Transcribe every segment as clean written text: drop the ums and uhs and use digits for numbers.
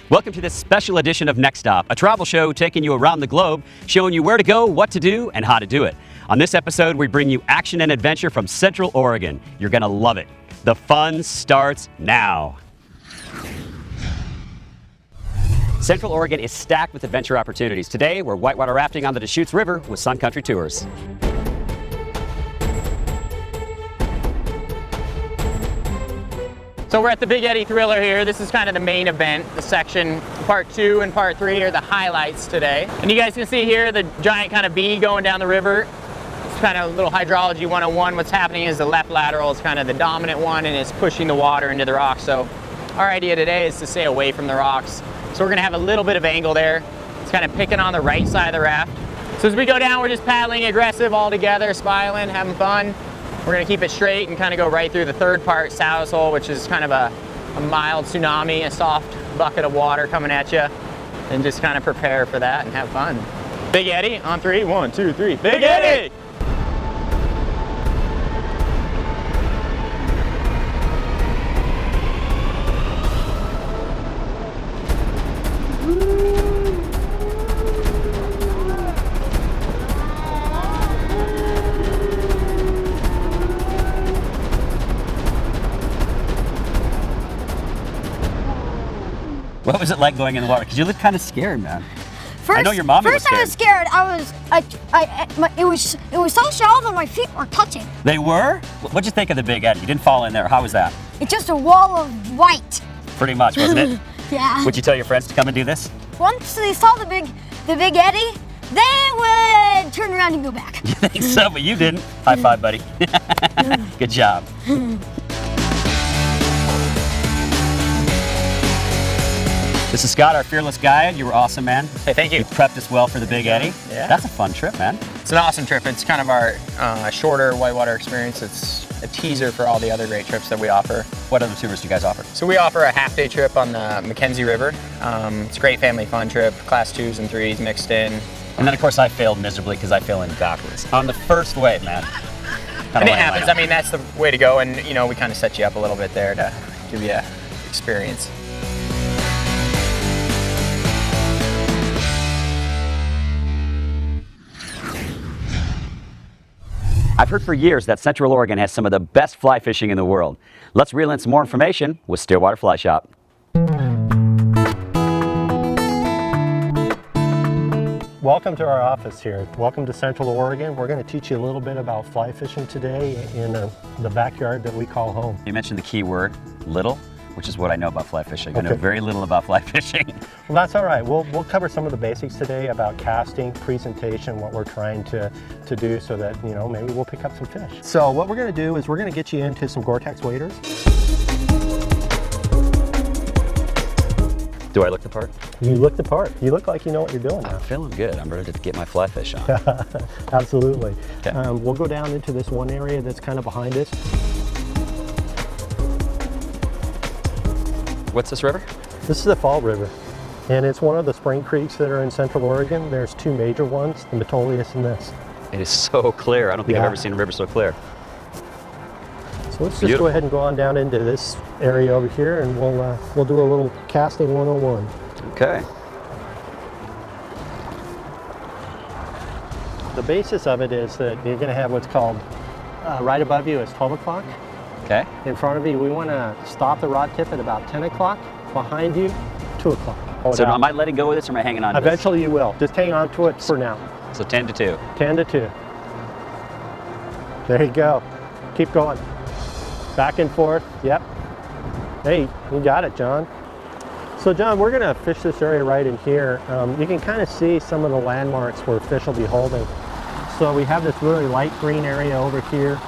Welcome to this special edition of Next Stop, a travel show taking you around the globe, showing you where to go, what to do, and how to do it. On this episode, we bring you action and adventure from Central Oregon. You're gonna love it. The fun starts now. Central Oregon is stacked with adventure opportunities. Today, we're whitewater rafting on the Deschutes River with Sun Country Tours. So we're at the Big Eddy Thriller here. This is kind of the main event. The section, part 2 and part 3 are the highlights today. And you guys can see here the giant kind of B going down the river. It's kind of a little hydrology 101. What's happening is the left lateral is kind of the dominant one and it's pushing the water into the rocks. So our idea today is to stay away from the rocks. So we're gonna have a little bit of angle there. It's kind of picking on the right side of the raft. So as we go down, we're just paddling aggressive all together, smiling, having fun. We're gonna keep it straight and kind of go right through the third part, Sows Hole, which is kind of a mild tsunami, a soft bucket of water coming at you, and just kind of prepare for that and have fun. Big Eddy on 3, 1, 2, 3, Big Eddy! What was it like going in the water? Because you look kind of scared, man. I know your mom was scared. First I was scared. It was so shallow that my feet were touching. They were? What'd you think of the Big Eddy? You didn't fall in there. How was that? It's just a wall of white. Pretty much, wasn't it? Yeah. Would you tell your friends to come and do this? Once they saw the Big Eddy, they would turn around and go back. You think so? But you didn't. High five, buddy. Good job. This is Scott, our fearless guide. You were awesome, man. Hey, thank you. You prepped us well for the Big Eddy. Yeah. That's a fun trip, man. It's an awesome trip. It's kind of our shorter whitewater experience. It's a teaser for all the other great trips that we offer. What other tours do you guys offer? So we offer a half-day trip on the Mackenzie River. It's a great family fun trip, class 2s and 3s mixed in. And then, of course, I failed miserably because I fell in backwards. On the first wave, man. And it happens. I mean, that's the way to go. And, you know, we kind of set you up a little bit there to give you an experience. I've heard for years that Central Oregon has some of the best fly fishing in the world. Let's reel in some more information with Stillwater Fly Shop. Welcome to our office here. Welcome to Central Oregon. We're going to teach you a little bit about fly fishing today in the backyard that we call home. You mentioned the key word, little, which is what I know about fly fishing. Okay. I know very little about fly fishing. Well, that's all right. We'll cover some of the basics today about casting, presentation, what we're trying to do so that, you know, maybe we'll pick up some fish. So what we're going to do is we're going to get you into some Gore-Tex waders. Do I look the part? You look the part. You look like you know what you're doing now. I'm feeling good. I'm ready to get my fly fish on. Absolutely. Okay. We'll go down into this one area that's kind of behind us. What's this river? This is the Fall River, and it's one of the spring creeks that are in Central Oregon. There's 2 major ones, the Metolius and this. It is so clear. I don't think I've ever seen a river so clear. So let's just go ahead and go on down into this area over here, and we'll do a little casting 101. Okay. The basis of it is that you're going to have what's called, right above you is 12 o'clock. Okay. In front of you, we want to stop the rod tip at about 10 o'clock. Behind you, 2 o'clock. So am I letting go of this or am I hanging on to Eventually you will. Just hang on to it for now. this? So 10 to 2. 10 to 2. There you go. Keep going. Back and forth. Yep. Hey, you got it, John. So John, we're going to fish this area right in here. You can kind of see some of the landmarks where fish will be holding. So we have this really light green area over here,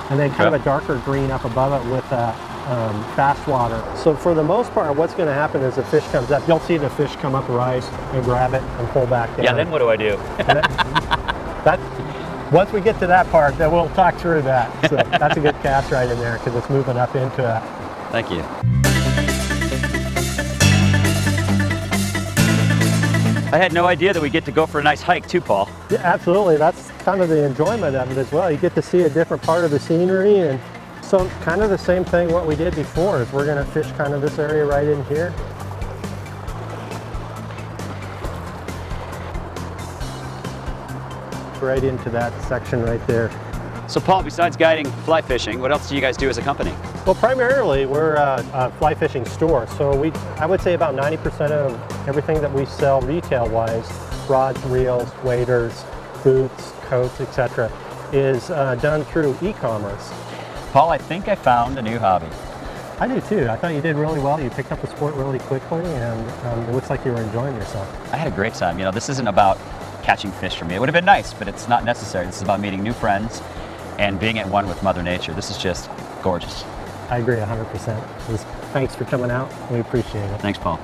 and then kind of a darker green up above it with fast water. So for the most part, what's going to happen is the fish comes up. You'll see the fish come up, rise, and grab it and pull back down. Yeah, then what do I do? Once we get to that part, then we'll talk through that. So that's a good cast right in there because it's moving up into it. Thank you. I had no idea that we get to go for a nice hike too, Paul. Yeah, absolutely. That's kind of the enjoyment of it as well. You get to see a different part of the scenery, and so kind of the same thing what we did before is we're going to fish kind of this area right in here. right into that section right there. So Paul, besides guiding fly fishing, what else do you guys do as a company? Well, primarily we're a fly fishing store, so I would say about 90% of everything that we sell retail-wise, rods, reels, waders, boots, coats, etc., is done through e-commerce. Paul, I think I found a new hobby. I do too. I thought you did really well. You picked up the sport really quickly, and it looks like you were enjoying yourself. I had a great time. You know, this isn't about catching fish for me. It would have been nice, but it's not necessary. This is about meeting new friends and being at one with Mother Nature. This is just gorgeous. I agree 100%. Thanks for coming out. We appreciate it. Thanks, Paul.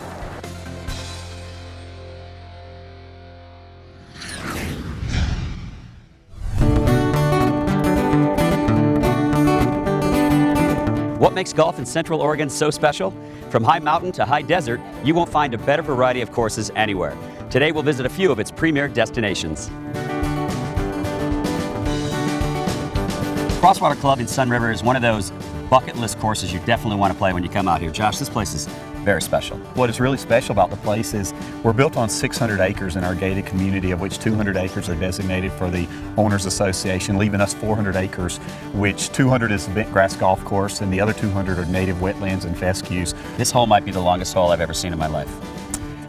What makes golf in Central Oregon so special? From high mountain to high desert, you won't find a better variety of courses anywhere. Today we'll visit a few of its premier destinations. Crosswater Club in Sun River is one of those bucket list courses you definitely want to play when you come out here. Josh, this place is very special. What is really special about the place is we're built on 600 acres in our gated community, of which 200 acres are designated for the Owners Association, leaving us 400 acres, which 200 is the bent grass golf course and the other 200 are native wetlands and fescues. This hole might be the longest hole I've ever seen in my life.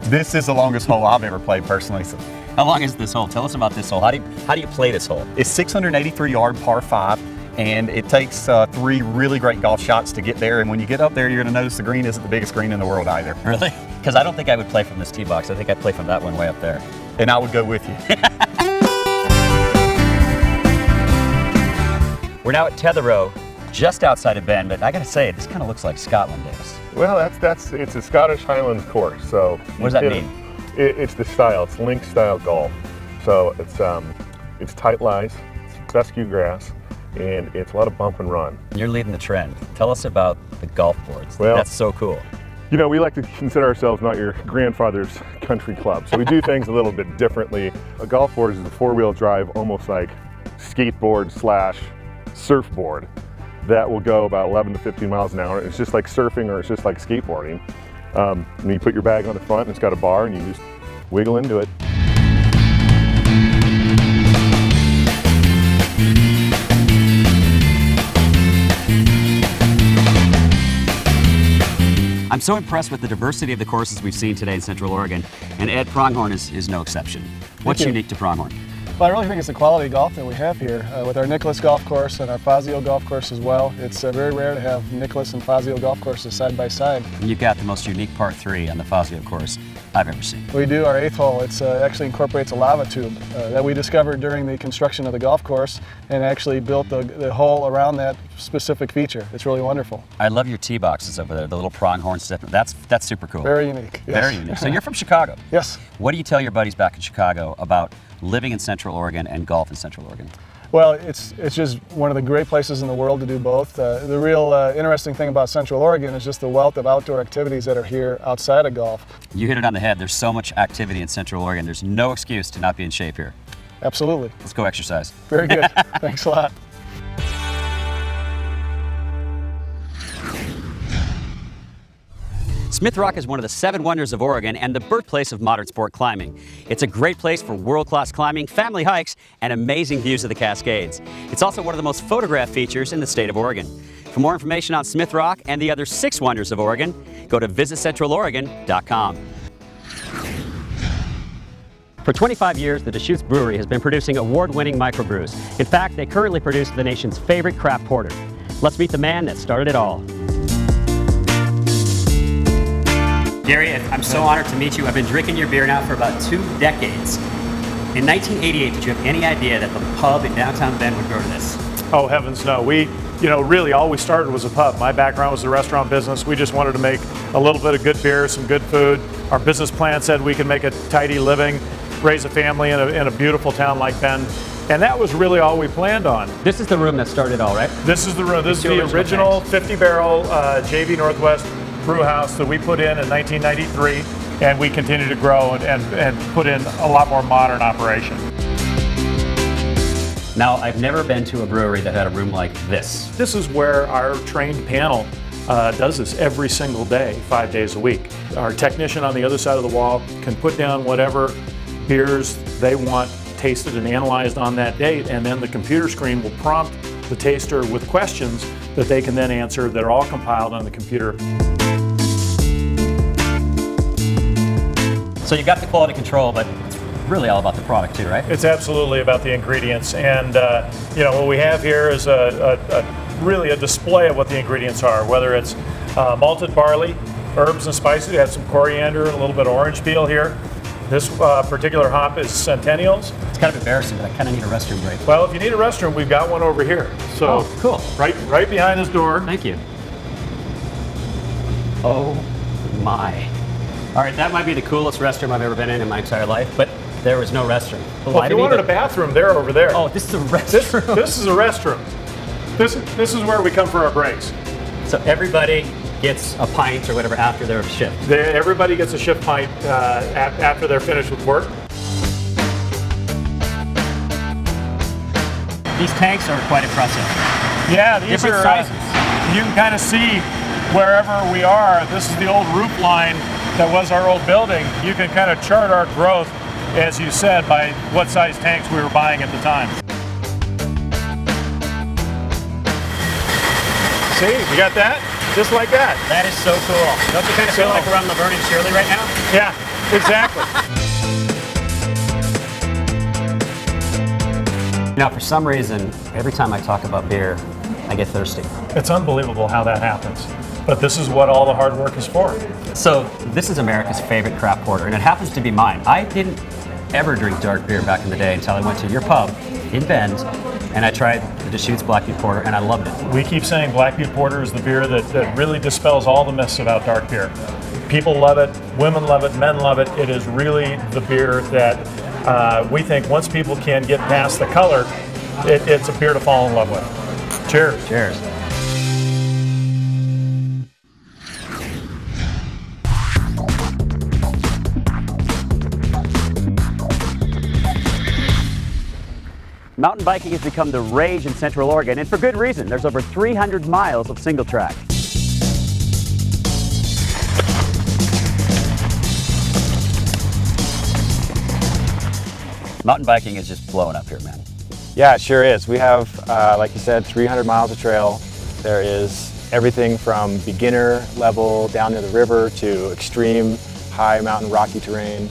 This is the longest hole I've ever played personally. So how long is this hole? Tell us about this hole. How do you play this hole? it's 683 yard par 5. And it takes 3 really great golf shots to get there. And when you get up there, you're going to notice the green isn't the biggest green in the world either. Really? Because I don't think I would play from this tee box. I think I'd play from that one way up there. And I would go with you. We're now at Tetheroe, just outside of Bend, but I gotta say, this kind of looks like Scotland, Davis. Well, it's a Scottish Highlands course. So what does that mean? It's the style. It's link style golf. So it's tight lies, it's fescue grass, and it's a lot of bump and run. You're leading the trend. Tell us about the golf boards. Well, that's so cool. You know, we like to consider ourselves not your grandfather's country club, so we do things a little bit differently. A golf board is a 4-wheel drive, almost like skateboard / surfboard that will go about 11 to 15 miles an hour. It's just like surfing, or it's just like skateboarding. And you put your bag on the front, and it's got a bar, and you just wiggle into it. I'm so impressed with the diversity of the courses we've seen today in Central Oregon, and Ed, Pronghorn is no exception. What's unique to Pronghorn? Well, I really think it's the quality of golf that we have here. With our Nicholas golf course and our Fazio golf course as well, it's very rare to have Nicholas and Fazio golf courses side by side. And you've got the most unique par 3 on the Fazio course I've ever seen. We do. Our 8th hole, it actually incorporates a lava tube that we discovered during the construction of the golf course, and actually built the hole around that specific feature. It's really wonderful. I love your tee boxes over there, the little Pronghorn stuff. That's super cool. Very unique. Yes. Very unique. So you're from Chicago. Yes. What do you tell your buddies back in Chicago about living in Central Oregon and golf in Central Oregon? Well, it's just one of the great places in the world to do both. The real interesting thing about Central Oregon is just the wealth of outdoor activities that are here outside of golf. You hit it on the head. There's so much activity in Central Oregon. There's no excuse to not be in shape here. Absolutely. Let's go exercise. Very good. Thanks a lot. Smith Rock is one of the 7 wonders of Oregon and the birthplace of modern sport climbing. It's a great place for world-class climbing, family hikes, and amazing views of the Cascades. It's also one of the most photographed features in the state of Oregon. For more information on Smith Rock and the other 6 wonders of Oregon, go to visitcentraloregon.com. For 25 years, the Deschutes Brewery has been producing award-winning microbrews. In fact, they currently produce the nation's favorite craft porter. Let's meet the man that started it all. Gary, I'm so honored to meet you. I've been drinking your beer now for about 2 decades. In 1988, did you have any idea that the pub in downtown Bend would grow to this? Oh, heavens no. Really all we started was a pub. My background was the restaurant business. We just wanted to make a little bit of good beer, some good food. Our business plan said we could make a tidy living, raise a family in a beautiful town like Bend. And that was really all we planned on. This is the room that started it all, right? This is the room. This is the original 50-barrel JV Northwest brew house that we put in 1993, and we continue to grow and put in a lot more modern operation. Now, I've never been to a brewery that had a room like this. This is where our trained panel does this every single day, 5 days a week. Our technician on the other side of the wall can put down whatever beers they want tasted and analyzed on that date, and then the computer screen will prompt the taster with questions that they can then answer that are all compiled on the computer. So you got the quality control, but it's really all about the product too, right? It's absolutely about the ingredients, and you know, what we have here is really a display of what the ingredients are, whether it's malted barley, herbs and spices. We have some coriander, a little bit of orange peel here. This particular hop is Centennials. It's kind of embarrassing, but I kind of need a restroom break. Well, if you need a restroom, we've got one over here. So, oh, cool. Right behind this door. Thank you. Oh my. All right, that might be the coolest restroom I've ever been in my entire life, but there was no restroom. Well, if you wanted a bathroom, they're over there. Oh, this is a restroom. This is a restroom. This is where we come for our breaks. So everybody gets a pint or whatever after their shift. Everybody gets a shift pint after they're finished with work. These tanks are quite impressive. Yeah, these different are sizes. You can kind of see wherever we are. This is the old roof line that was our old building. You can kind of chart our growth, as you said, by what size tanks we were buying at the time. See, you got that? Just like that. That is so cool. Don't you kind of feel like we're on Laverne and Shirley right now? Yeah, exactly. Now, for some reason, every time I talk about beer, I get thirsty. It's unbelievable how that happens. But this is what all the hard work is for. So, this is America's favorite craft porter, and it happens to be mine. I didn't ever drink dark beer back in the day until I went to your pub in Bend, and I tried the Deschutes Black Butte Porter, and I loved it. We keep saying Black Butte Porter is the beer that really dispels all the myths about dark beer. People love it, women love it, men love it. It is really the beer that we think once people can get past the color, it's a beer to fall in love with. Cheers. Cheers. Mountain biking has become the rage in Central Oregon, and for good reason. There's over 300 miles of single track. Mountain biking is just blowing up here, man. Yeah, it sure is. We have, like you said, 300 miles of trail. There is everything from beginner level down near the river to extreme high mountain rocky terrain.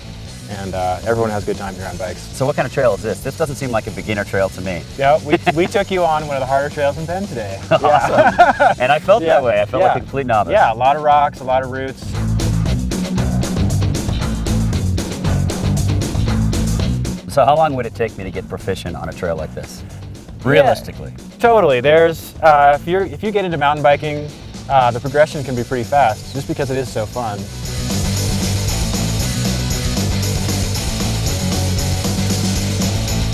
And everyone has a good time here on bikes. So what kind of trail is this? This doesn't seem like a beginner trail to me. Yeah, we took you on one of the harder trails in Bend today. Awesome. Yeah. And I felt that way. I felt like a complete novice. Yeah, a lot of rocks, a lot of roots. So how long would it take me to get proficient on a trail like this? Realistically. Yeah, totally. There's if you get into mountain biking, the progression can be pretty fast just because it is so fun.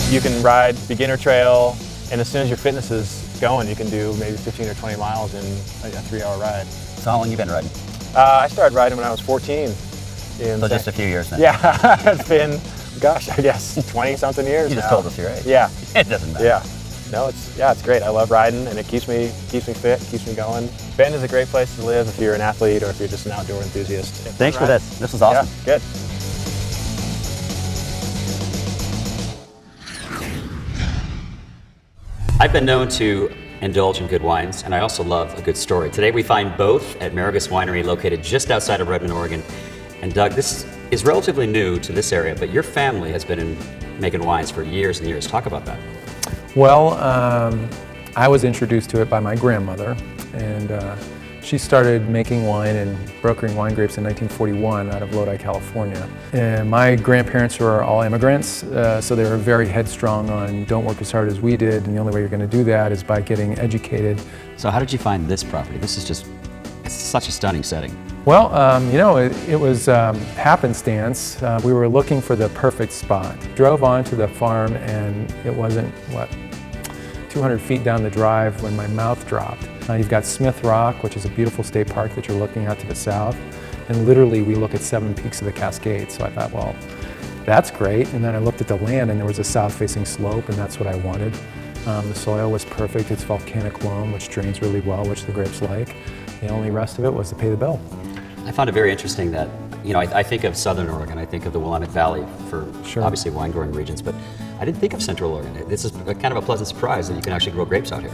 You can ride beginner trail, and as soon as your fitness is going, you can do maybe 15 or 20 miles in a 3-hour ride. So how long have you been riding? I started riding when I was 14. So just a few years then? Yeah, it's been, gosh, I guess 20-something years You just now. told us your age. Yeah. It doesn't matter. Yeah. No, it's great. I love riding, and it keeps me fit, keeps me going. Bend is a great place to live if you're an athlete or if you're just an outdoor enthusiast. Thanks for this. This was awesome. Yeah, good. I've been known to indulge in good wines, and I also love a good story. Today we find both at Marigus Winery, located just outside of Redmond, Oregon. And Doug, this is relatively new to this area, but your family has been making wines for years and years. Talk about that. Well, I was introduced to it by my grandmother, and she started making wine and brokering wine grapes in 1941 out of Lodi, California. And my grandparents were all immigrants, so they were very headstrong on don't work as hard as we did, and the only way you're going to do that is by getting educated. So how did you find this property? This is just, it's such a stunning setting. Well, you know, it was happenstance. We were looking for the perfect spot. Drove onto the farm, and it wasn't, 200 feet down the drive when my mouth dropped. You've got Smith Rock, which is a beautiful state park that you're looking at to the south. And literally we look at 7 peaks of the Cascades. So I thought, well, that's great. And then I looked at the land and there was a south-facing slope, and that's what I wanted. The soil was perfect. It's volcanic loam, which drains really well, which the grapes like. The only rest of it was to pay the bill. I found it very interesting that, I think of Southern Oregon, I think of the Willamette Valley for obviously wine growing regions, but I didn't think of Central Oregon. This is kind of a pleasant surprise that you can actually grow grapes out here.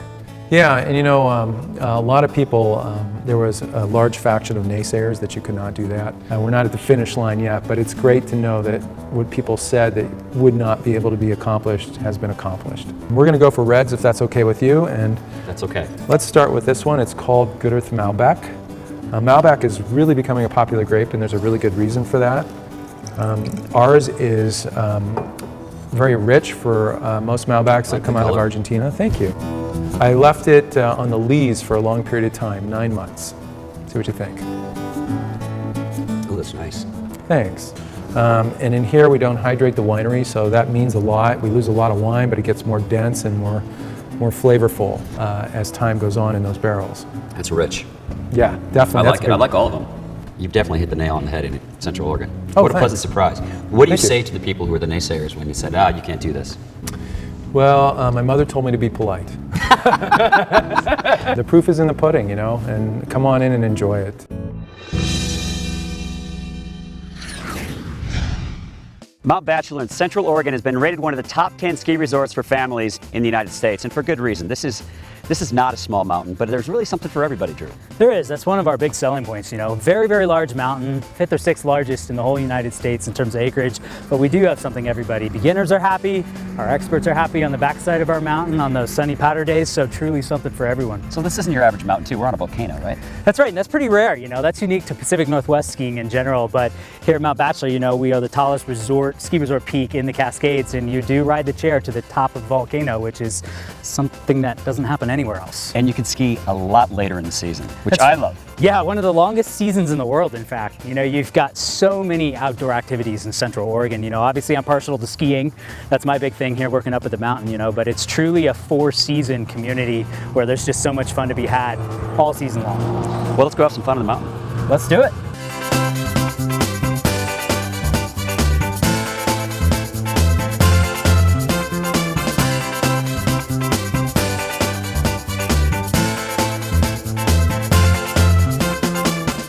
Yeah, and a lot of people, there was a large faction of naysayers that you could not do that. We're not at the finish line yet, but it's great to know that what people said that would not be able to be accomplished has been accomplished. We're going to go for reds if that's okay with you, and that's okay. Let's start with this one. It's called Good Earth Malbec. Malbec is really becoming a popular grape, and there's a really good reason for that. Ours is very rich for most Malbecs that come out of Argentina. Thank you. I left it on the lees for a long period of time, 9 months. See what you think. Oh, that's nice. Thanks. And in here we don't hydrate the winery, so that means a lot. We lose a lot of wine, but it gets more dense and more flavorful as time goes on in those barrels. It's rich. Yeah, definitely. I like it. I like all of them. You've definitely hit the nail on the head in Central Oregon. Oh, what a thanks. pleasant surprise. What do you say to the people who are the naysayers when you said, you can't do this? Well, my mother told me to be polite. The proof is in the pudding, and come on in and enjoy it. Mount Bachelor in Central Oregon has been rated one of the top 10 ski resorts for families in the United States, and for good reason. This is not a small mountain, but there's really something for everybody, Drew. There is. That's one of our big selling points, Very, very large mountain, 5th or 6th largest in the whole United States in terms of acreage, but we do have something everybody. Beginners are happy, our experts are happy on the backside of our mountain on those sunny powder days, so truly something for everyone. So this isn't your average mountain too, we're on a volcano, right? That's right, and that's pretty rare, That's unique to Pacific Northwest skiing in general, but here at Mount Bachelor, we are the tallest ski resort peak in the Cascades, and you do ride the chair to the top of the volcano, which is something that doesn't happen anywhere else. And you can ski a lot later in the season, which I love. Yeah, one of the longest seasons in the world, in fact. You've got so many outdoor activities in Central Oregon. Obviously I'm partial to skiing. That's my big thing here working up at the mountain, but it's truly a 4-season community where there's just so much fun to be had all season long. Well, let's go have some fun on the mountain. Let's do it.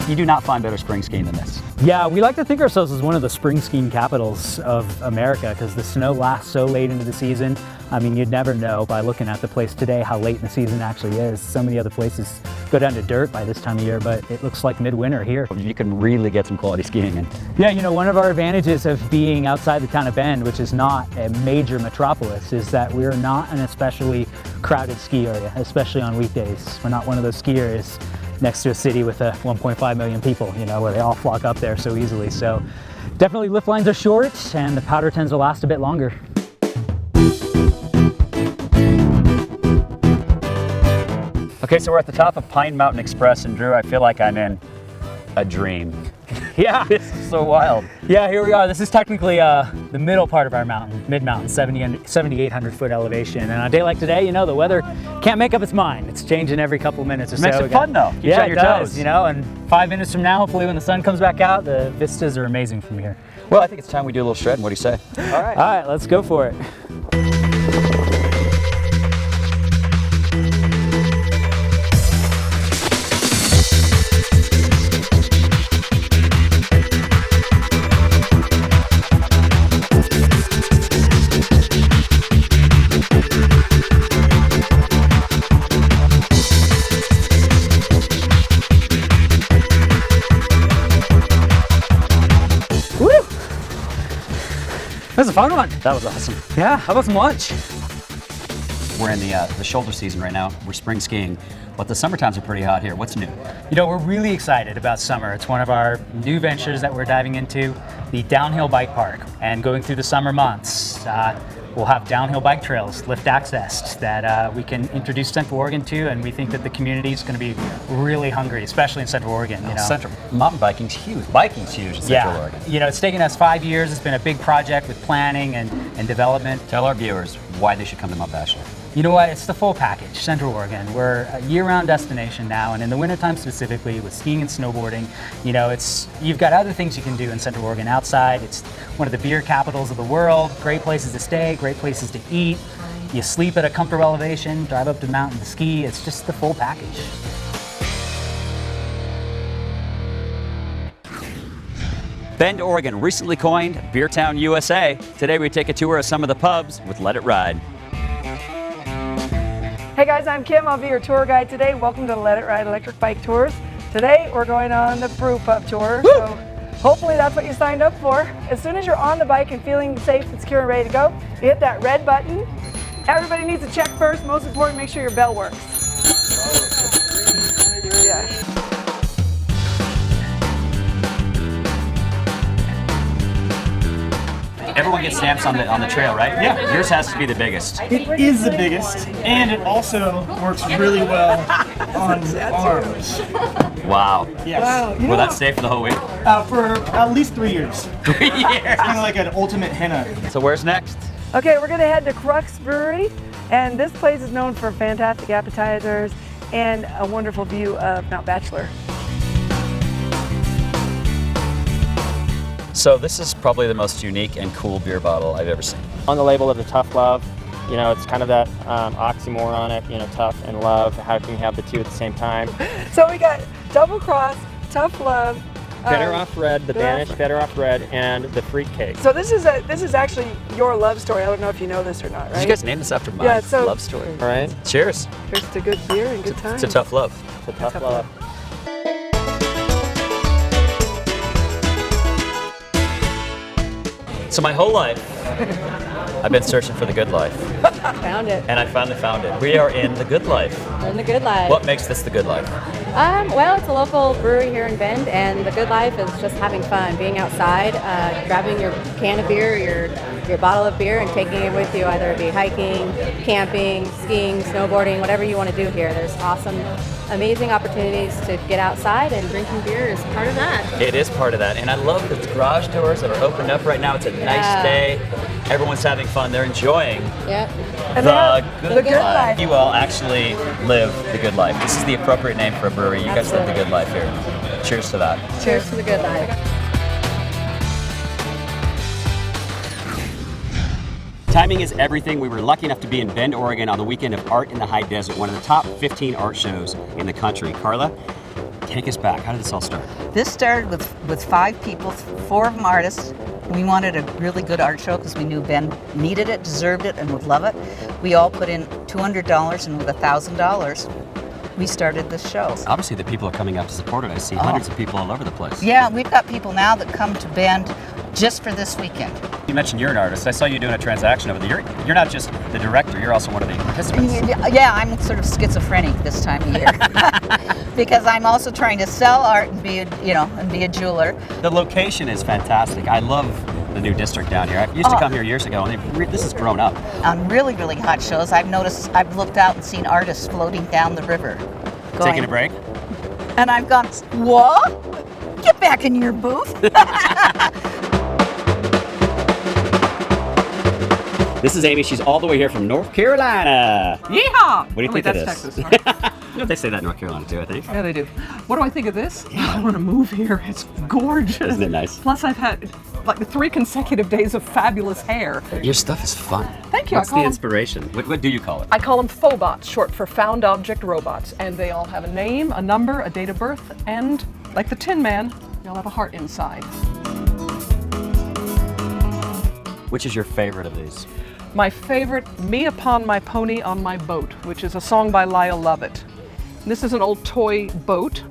You do not find better spring skiing than this. Yeah, we like to think ourselves as one of the spring skiing capitals of America because the snow lasts so late into the season. I mean, you'd never know by looking at the place today how late in the season actually is. So many other places go down to dirt by this time of year, but it looks like midwinter here. You can really get some quality skiing in. Yeah, one of our advantages of being outside the town of Bend, which is not a major metropolis, is that we're not an especially crowded ski area, especially on weekdays. We're not one of those ski areas next to a city with 1.5 million people, where they all flock up there so easily. So definitely lift lines are short and the powder tends to last a bit longer. Okay, so we're at the top of Pine Mountain Express, and Drew, I feel like I'm in a dream. Yeah. This is so wild. Yeah, here we are. This is technically the middle part of our mountain, mid-mountain, 7,800 foot elevation. And on a day like today, the weather can't make up its mind. It's changing every couple minutes or so. It makes it fun though. Keeps you on your does, toes. And 5 minutes from now, hopefully when the sun comes back out, the vistas are amazing from here. Well, I think it's time we do a little shredding. What do you say? All right, let's go for it. That was a fun one. That was awesome. Yeah, how about some lunch? We're in the shoulder season right now. We're spring skiing, but the summer times are pretty hot here. What's new? We're really excited about summer. It's one of our new ventures that we're diving into, the downhill bike park. And going through the summer months, we'll have downhill bike trails, lift access that we can introduce Central Oregon to, and we think that the community is going to be really hungry, especially in Central Oregon. Central mountain biking's huge. Biking's huge in Central Oregon. It's taken us 5 years. It's been a big project with planning and development. Tell our viewers why they should come to Mount Bachelor. You know what? It's the full package, Central Oregon. We're a year-round destination now, and in the wintertime specifically with skiing and snowboarding, you've got other things you can do in Central Oregon outside. It's one of the beer capitals of the world, great places to stay, great places to eat. You sleep at a comfortable elevation, drive up to the mountain to ski. It's just the full package. Bend, Oregon recently coined Beer Town, USA. Today we take a tour of some of the pubs with Let It Ride. Hey guys, I'm Kim. I'll be your tour guide today. Welcome to Let It Ride Electric Bike Tours. Today we're going on the brew pub tour. Woo! So hopefully that's what you signed up for. As soon as you're on the bike and feeling safe and secure and ready to go, you hit that red button. Everybody needs to check first. Most important, make sure your bell works. Yeah. Everyone gets stamps on the trail, right? Yeah. Yours has to be the biggest. It is the biggest, and it also works really well on arms. Wow. Yes. Wow. Will that stay for the whole week? For at least 3 years. 3 years. It's kind of like an ultimate henna. So where's next? Okay, we're gonna head to Deschutes Brewery, and this place is known for fantastic appetizers and a wonderful view of Mount Bachelor. So this is probably the most unique and cool beer bottle I've ever seen. On the label of the tough love, you know, it's kind of that oxymoron on it, you know, tough and love. How can you have the two at the same time? So we got Double Cross, Tough Love, Better Off Red, the Banish Better Off Red, and the Fruitcake. So this is actually your love story. I don't know if you know this or not, right? Did you guys name this after my love story? All right. Cheers. Here's to good beer and good times. It's a tough love. It's a tough love. So my whole life, I've been searching for the good life. Found it. And I finally found it. We are in the good life. We're in the good life. What makes this the good life? Well, it's a local brewery here in Bend, and the good life is just having fun, being outside, grabbing your can of beer, your bottle of beer, and taking it with you, either it be hiking, camping, skiing, snowboarding, whatever you want to do here. There's awesome, amazing opportunities to get outside, and drinking beer is part of that. It is part of that, and I love the garage doors that are opened up right now. It's a nice day. Everyone's having fun. They're enjoying Yep. the good life. You all actually live the good life. This is the appropriate name for a brewery. You guys live the good life here. Cheers to that. Cheers to the good life. Timing is everything. We were lucky enough to be in Bend, Oregon on the weekend of Art in the High Desert, one of the top 15 art shows in the country. Carla, take us back. How did this all start? This started with 5 people, 4 of them artists. We wanted a really good art show because we knew Ben needed it, deserved it, and would love it. We all put in $200, and with $1,000, we started this show. Obviously, the people are coming out to support it. I see hundreds of people all over the place. Yeah, we've got people now that come to Bend just for this weekend. You mentioned you're an artist. I saw you doing a transaction over there. You're not just the director, you're also one of the participants. Yeah, I'm sort of schizophrenic this time of year because I'm also trying to sell art and be a jeweler. The location is fantastic. I love the new district down here. I used to come here years ago, and this has grown up. On really, really hot shows, I've looked out and seen artists floating down the river. Taking a break? And I've gone, what? Get back in your booth. This is Amy. She's all the way here from North Carolina. Yeehaw! What do you think of this? That's Texas. They say that in North Carolina too, I think. Yeah, they do. What do I think of this? I want to move here. It's gorgeous. Isn't it nice? Plus, I've had like 3 consecutive days of fabulous hair. Your stuff is fun. Thank you. What's the inspiration? What do you call it? I call them Phobots, short for Found Object Robots, and they all have a name, a number, a date of birth, and like the Tin Man, they all have a heart inside. Which is your favorite of these? My favorite, Me Upon My Pony on My Boat, which is a song by Lyle Lovett. This is an old toy boat,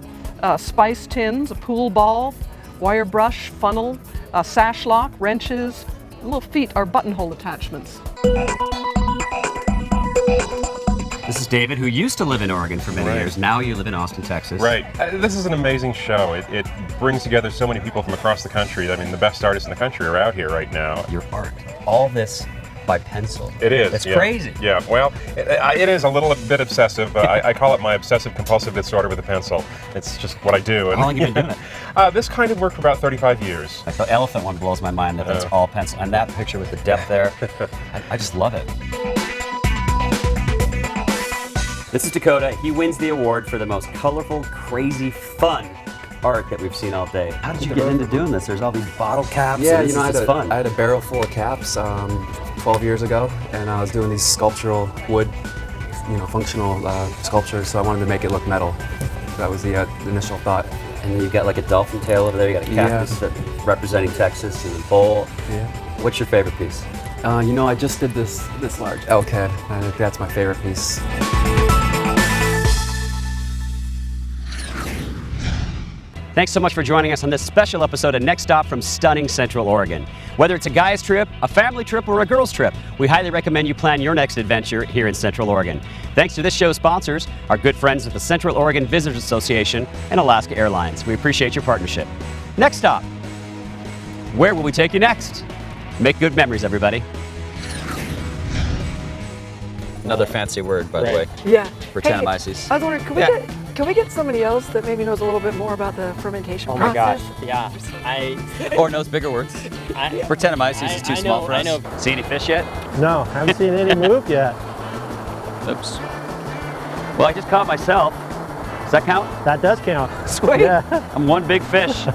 spice tins, a pool ball, wire brush, funnel, a sash lock, wrenches, little feet are buttonhole attachments. This is David, who used to live in Oregon for many years. Now you live in Austin, Texas. Right. This is an amazing show. It brings together so many people from across the country. I mean, the best artists in the country are out here right now. Your art. All this by pencil. It is. It's crazy. Yeah, well, it is a little bit obsessive. I call it my obsessive-compulsive disorder with a pencil. It's just what I do. How long have you been doing it? This kind of worked for about 35 years. Like the elephant one blows my mind that that's all pencil. And that picture with the depth there, I just love it. This is Dakota. He wins the award for the most colorful, crazy, fun art that we've seen all day. How did you get into doing this? There's all these bottle caps. Yeah, and this is fun. I had a barrel full of caps 12 years ago, and I was doing these sculptural wood, functional sculptures. So I wanted to make it look metal. That was the initial thought. And then you've got like a dolphin tail over there. You got a cactus. representing Texas in the bowl. Yeah. What's your favorite piece? You know, I just did this large elk head. I think that's my favorite piece. Thanks so much for joining us on this special episode of Next Stop from stunning Central Oregon. Whether it's a guy's trip, a family trip, or a girl's trip, we highly recommend you plan your next adventure here in Central Oregon. Thanks to this show's sponsors, our good friends at the Central Oregon Visitors Association and Alaska Airlines. We appreciate your partnership. Next stop. Where will we take you next? Make good memories, everybody. Another fancy word, by the way. Yeah. Brettanomyces. I was wondering, can we get somebody else that maybe knows a little bit more about the fermentation Oh my process? gosh, yeah. Or knows bigger words. Brettanomyces is too small for us. See any fish yet? No, haven't seen any move yet. Oops. Well, I just caught myself. Does that count? That does count. Sweet. Yeah. I'm one big fish.